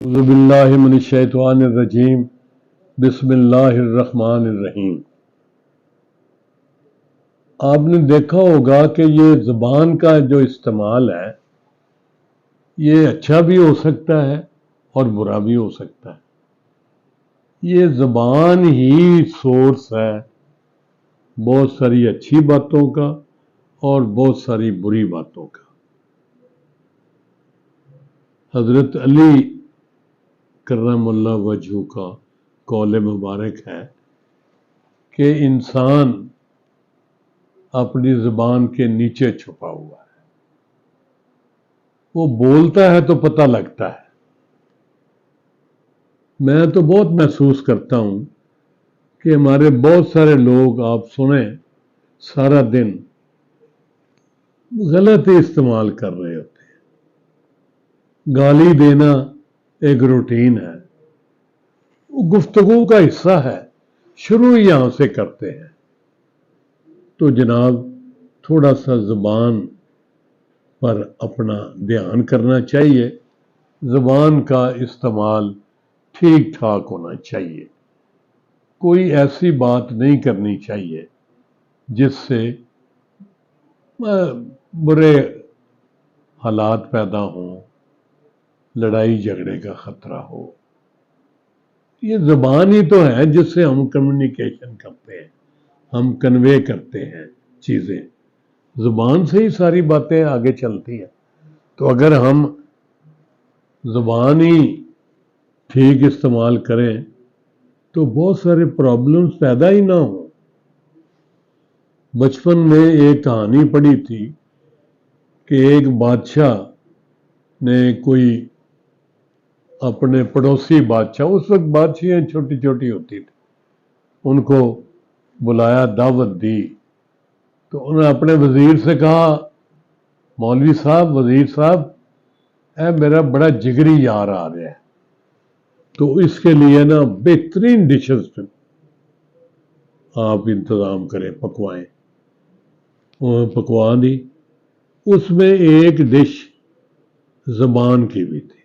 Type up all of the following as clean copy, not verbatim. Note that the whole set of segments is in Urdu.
اعوذ باللہ من الشیطان الرجیم بسم اللہ الرحمن الرحیم۔ آپ نے دیکھا ہوگا کہ یہ زبان کا جو استعمال ہے یہ اچھا بھی ہو سکتا ہے اور برا بھی ہو سکتا ہے۔ یہ زبان ہی سورس ہے بہت ساری اچھی باتوں کا اور بہت ساری بری باتوں کا۔ حضرت علی کرم اللہ وجہہ کا قول مبارک ہے کہ انسان اپنی زبان کے نیچے چھپا ہوا ہے، وہ بولتا ہے تو پتہ لگتا ہے۔ میں تو بہت محسوس کرتا ہوں کہ ہمارے بہت سارے لوگ آپ سنیں سارا دن غلط ہی استعمال کر رہے ہوتے ہیں۔ گالی دینا ایک روٹین ہے، وہ گفتگو کا حصہ ہے، شروع یہاں سے کرتے ہیں۔ تو جناب تھوڑا سا زبان پر اپنا دھیان کرنا چاہیے، زبان کا استعمال ٹھیک ٹھاک ہونا چاہیے، کوئی ایسی بات نہیں کرنی چاہیے جس سے برے حالات پیدا ہوں، لڑائی جھگڑے کا خطرہ ہو۔ یہ زبان ہی تو ہے جس سے ہم کمیونیکیشن کرتے ہیں، ہم کنوے کرتے ہیں چیزیں، زبان سے ہی ساری باتیں آگے چلتی ہیں۔ تو اگر ہم زبان ہی ٹھیک استعمال کریں تو بہت سارے پرابلمز پیدا ہی نہ ہوں۔ بچپن میں ایک کہانی پڑھی تھی کہ ایک بادشاہ نے کوئی اپنے پڑوسی بادشاہ، اس وقت بادشاہیں چھوٹی چھوٹی ہوتی تھی، ان کو بلایا، دعوت دی، تو انہوں نے اپنے وزیر سے کہا، مولوی صاحب، وزیر صاحب، اے میرا بڑا جگری یار آ رہا ہے، تو اس کے لیے نا بہترین ڈشز آپ انتظام کریں، پکوائیں۔ انہوں نے پکوا دی، اس میں ایک ڈش زبان کی بھی تھی۔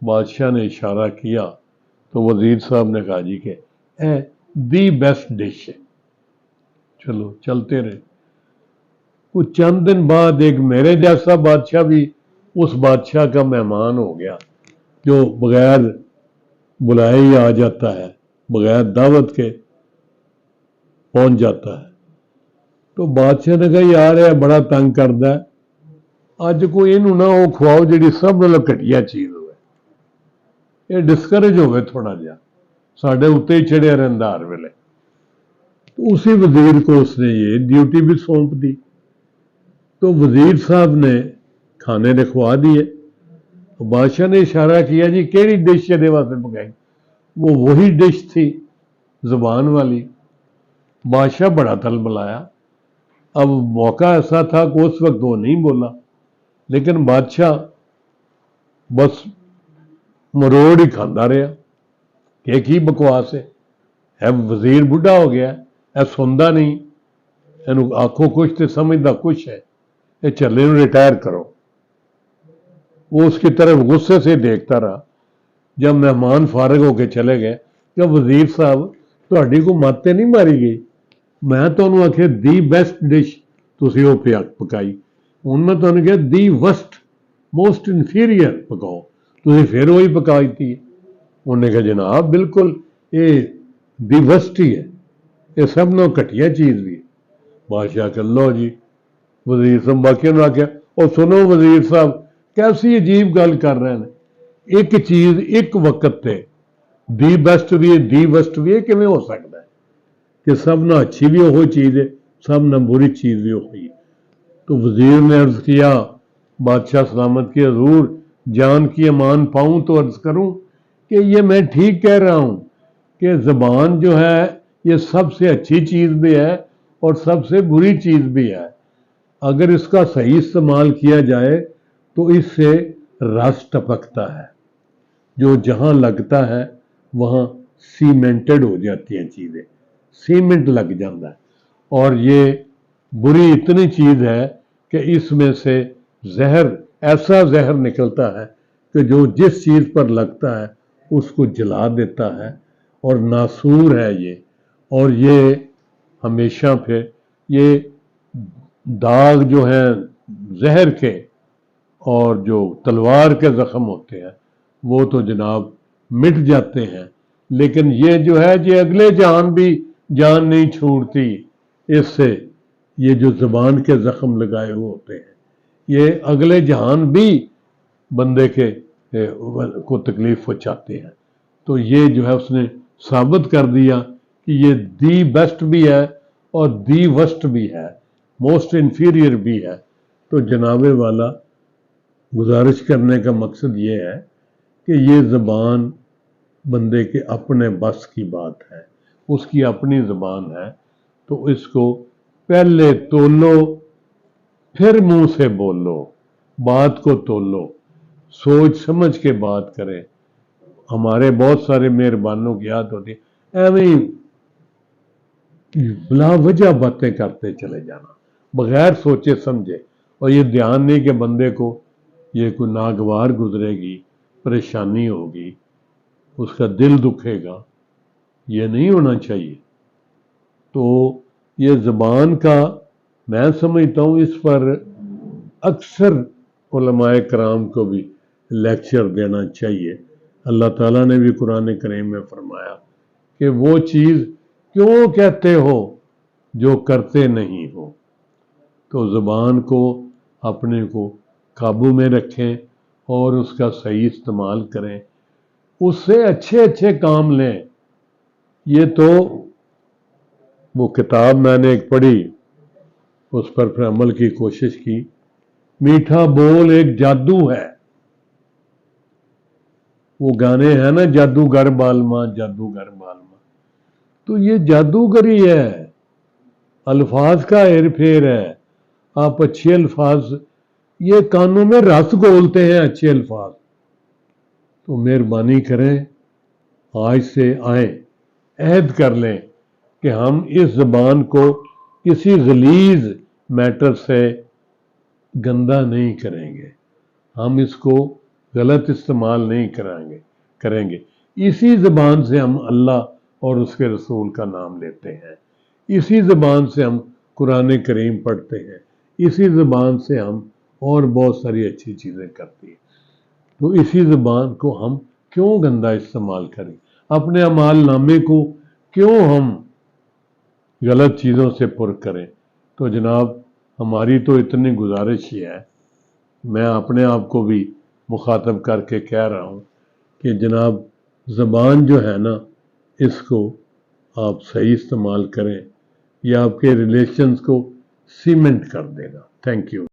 بادشاہ نے اشارہ کیا تو وزیر صاحب نے کہا جی کہ دی بیسٹ ڈش ہے۔ چلو چلتے رہے، کچھ چند دن بعد ایک میرے جیسا بادشاہ بھی اس بادشاہ کا مہمان ہو گیا جو بغیر بلائے ہی آ جاتا ہے، بغیر دعوت کے پہنچ جاتا ہے۔ تو بادشاہ نے کہا یار یہ بڑا تنگ کردا ہے، اج کوئی اینو نہ وہ کھواؤ جڑی سب نالوں گھٹیا چیز ہوئے، یہ ڈسکریج ہوئے تھوڑا جہا، ساڈے اتنے ہی چڑھیا رہندا ہر ویلے۔ تو اسی وزیر کو اس نے یہ ڈیوٹی بھی سونپ دی، تو وزیر صاحب نے کھانے رکھوا دیے۔ بادشاہ نے اشارہ کیا جی کیڑی ڈش یہ واسطے پکائی، وہ وہی ڈش تھی زبان والی۔ بادشاہ بڑا تلبلایا، اب موقع ایسا تھا کہ اس وقت وہ نہیں بولا، لیکن بادشاہ بس مروڑ ہی کھاندہ رہا کہ کی بکواس ہے، وزیر بڈھا ہو گیا ہے، سندا نہیں، اینو آنکھوں کچھ تے سمجھدا کچھ ہے، یہ چلے نو ریٹائر کرو۔ وہ اس کی طرف غصے سے دیکھتا رہا۔ جب مہمان فارغ ہو کے چلے گئے کہ وزیر صاحب تہاڈی کو ماتے نہیں ماری گئی، میں تو انہوں آخیا دی بیسٹ ڈش تسی وہ پکائی، ان میں تو انہوں نے کہا دی ورسٹ موسٹ انفیریئر پکاؤ، تسی پھر وہی پکائی تھی۔ انہوں نے کہا جناب بالکل یہ دی ورسٹ ہی ہے، یہ سب نو گھٹیا چیز بھی ہے۔ بادشاہ کہ لو جی، وزیر صاحب باقی نے آخیا اور سنو وزیر صاحب کیسی عجیب گل کر رہے ہیں، ایک چیز ایک وقت تے دی بیسٹ بھی ہے دی ورسٹ بھی ہے، کیویں ہو سکتا ہے کہ سب نہ اچھی بھی وہی چیز ہے، سب نہ بری چیز بھی وہی ہے۔ تو وزیر نے عرض کیا، بادشاہ سلامت کی حضور جان کی امان پاؤں تو عرض کروں کہ یہ میں ٹھیک کہہ رہا ہوں کہ زبان جو ہے یہ سب سے اچھی چیز بھی ہے اور سب سے بری چیز بھی ہے۔ اگر اس کا صحیح استعمال کیا جائے تو اس سے رس ٹپکتا ہے، جو جہاں لگتا ہے وہاں سیمنٹڈ ہو جاتی ہیں چیزیں، سیمنٹ لگ جاتا ہے، اور یہ بری اتنی چیز ہے کہ اس میں سے زہر، ایسا زہر نکلتا ہے کہ جو جس چیز پر لگتا ہے اس کو جلا دیتا ہے، اور ناسور ہے یہ، اور یہ ہمیشہ پھر یہ داغ جو ہیں زہر کے اور جو تلوار کے زخم ہوتے ہیں وہ تو جناب مٹ جاتے ہیں، لیکن یہ جو ہے یہ اگلے جہان بھی جان نہیں چھوڑتی اس سے۔ یہ جو زبان کے زخم لگائے ہوئے ہوتے ہیں یہ اگلے جہان بھی بندے کے کو تکلیف پہنچاتے ہیں۔ تو یہ جو ہے اس نے ثابت کر دیا کہ یہ دی بیسٹ بھی ہے اور دی ورسٹ بھی ہے، موسٹ انفیریئر بھی ہے۔ تو جناب والا گزارش کرنے کا مقصد یہ ہے کہ یہ زبان بندے کے اپنے بس کی بات ہے، اس کی اپنی زبان ہے، تو اس کو پہلے تولو پھر منہ سے بولو، بات کو تولو، سوچ سمجھ کے بات کریں۔ ہمارے بہت سارے مہربانوں کی عادت ہوتی ہے ایویں بلا وجہ باتیں کرتے چلے جانا بغیر سوچے سمجھے، اور یہ دھیان نہیں کہ بندے کو یہ کوئی ناگوار گزرے گی، پریشانی ہوگی، اس کا دل دکھے گا، یہ نہیں ہونا چاہیے۔ تو یہ زبان کا میں سمجھتا ہوں اس پر اکثر علماء کرام کو بھی لیکچر دینا چاہیے۔ اللہ تعالیٰ نے بھی قرآن کریم میں فرمایا کہ وہ چیز کیوں کہتے ہو جو کرتے نہیں ہو۔ تو زبان کو اپنے کو قابو میں رکھیں اور اس کا صحیح استعمال کریں، اس سے اچھے اچھے کام لیں۔ یہ تو وہ کتاب میں نے ایک پڑھی، اس پر پھر عمل کی کوشش کی، میٹھا بول ایک جادو ہے۔ وہ گانے ہیں نا، جادوگر بالما جادوگر بالما، تو یہ جادوگری ہے، الفاظ کا ہیر پھیر ہے۔ آپ اچھے الفاظ، یہ کانوں میں رس گھولتے ہیں اچھے الفاظ۔ تو مہربانی کریں، آج سے آئیں، عہد کر لیں کہ ہم اس زبان کو کسی غلیظ میٹر سے گندا نہیں کریں گے، ہم اس کو غلط استعمال نہیں کریں گے۔ اسی زبان سے ہم اللہ اور اس کے رسول کا نام لیتے ہیں، اسی زبان سے ہم قرآن کریم پڑھتے ہیں، اسی زبان سے ہم اور بہت ساری اچھی چیزیں کرتے ہیں۔ تو اسی زبان کو ہم کیوں گندا استعمال کریں؟ اپنے اعمال نامے کو کیوں ہم غلط چیزوں سے پر کریں؟ تو جناب ہماری تو اتنی گزارش ہی ہے، میں اپنے آپ کو بھی مخاطب کر کے کہہ رہا ہوں کہ جناب زبان جو ہے نا، اس کو آپ صحیح استعمال کریں، یہ آپ کے ریلیشنز کو سیمنٹ کر دے گا۔ Thank you.